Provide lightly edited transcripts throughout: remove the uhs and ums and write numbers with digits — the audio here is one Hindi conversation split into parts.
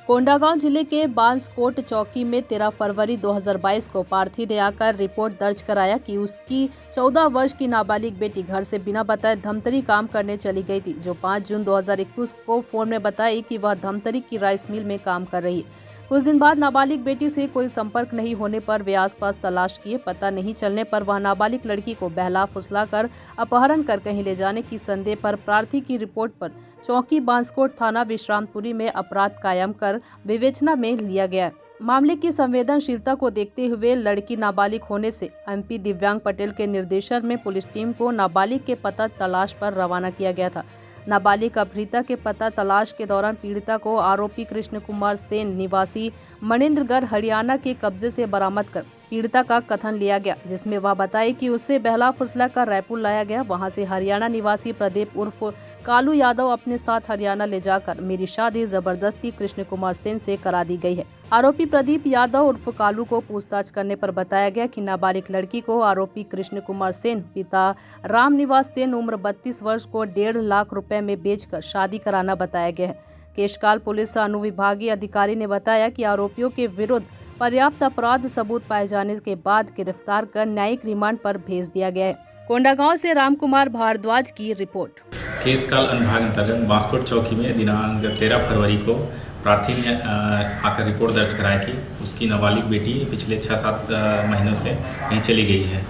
कोंडागांव जिले के बांसकोट चौकी में 13 फरवरी 2022 को पार्थी ने आकर रिपोर्ट दर्ज कराया कि उसकी 14 वर्ष की नाबालिग बेटी घर से बिना बताए धमतरी काम करने चली गई थी, जो 5 जून 2021 को फोन में बताई कि वह धमतरी की राइस मिल में काम कर रही है। कुछ दिन बाद नाबालिग बेटी से कोई संपर्क नहीं होने पर वे आसपास तलाश किए। पता नहीं चलने पर वह नाबालिग लड़की को बहला फुसला कर अपहरण कर कहीं ले जाने की संदेह पर प्रार्थी की रिपोर्ट पर चौकी बांसकोट थाना विश्रामपुरी में अपराध कायम कर विवेचना में लिया गया। मामले की संवेदनशीलता को देखते हुए लड़की नाबालिग होने से एमपी दिव्यांग पटेल के निर्देशन में पुलिस टीम को नाबालिग के पता तलाश पर रवाना किया गया था। नाबालिग अपहृता के पता तलाश के दौरान पीड़िता को आरोपी कृष्ण कुमार सेन निवासी मनिंद्रगढ़ हरियाणा के कब्जे से बरामद कर पीड़िता का कथन लिया गया, जिसमें वह बताई कि उसे बहला फुसला कर रायपुर लाया गया। वहां से हरियाणा निवासी प्रदीप उर्फ कालू यादव अपने साथ हरियाणा ले जाकर मेरी शादी जबरदस्ती कृष्ण कुमार सेन से करा दी गई है। आरोपी प्रदीप यादव उर्फ कालू को पूछताछ करने पर बताया गया कि नाबालिग लड़की को आरोपी कृष्ण कुमार सेन पिता रामनिवास सेन उम्र 32 वर्ष को 1.5 लाख रुपए में बेचकर शादी कराना बताया गया है। केशकाल पुलिस अनुविभागीय अधिकारी ने बताया कि आरोपियों के विरुद्ध पर्याप्त अपराध सबूत पाए जाने के बाद गिरफ्तार कर न्यायिक रिमांड पर भेज दिया गया है। कोंडागांव से रामकुमार भारद्वाज की रिपोर्ट। केशकाल अनुभाग अंतर्गत बांसकोट चौकी में दिनांक 13 फरवरी को प्रार्थी ने आकर रिपोर्ट दर्ज कराया कि उसकी नाबालिग बेटी पिछले 6-7 महीनों से यहीं चली गई है।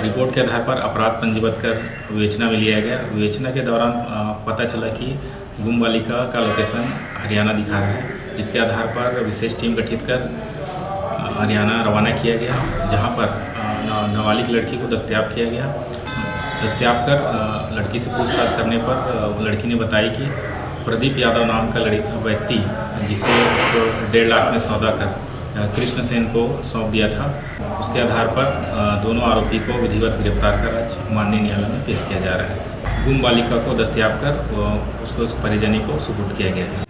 रिपोर्ट के आधार पर अपराध पंजीबद्ध कर विवेचना में लिया गया। विवेचना के दौरान पता चला कि गुम बालिका का लोकेशन हरियाणा दिखा रहा है, जिसके आधार पर विशेष टीम गठित कर हरियाणा रवाना किया गया, जहां पर नाबालिग लड़की को दस्तयाब किया गया। दस्तयाब कर लड़की से पूछताछ करने पर लड़की ने बताई कि प्रदीप यादव नाम का व्यक्ति जिसे उसको 1.5 लाख में सौदा कर कृष्ण सेन को सौंप दिया था, उसके आधार पर दोनों आरोपी को विधिवत गिरफ्तार कर आज माननीय न्यायालय में पेश किया जा रहा है। गुम बालिका को दस्तयाब कर उसको परिजनी को सुपुर्द किया गया है।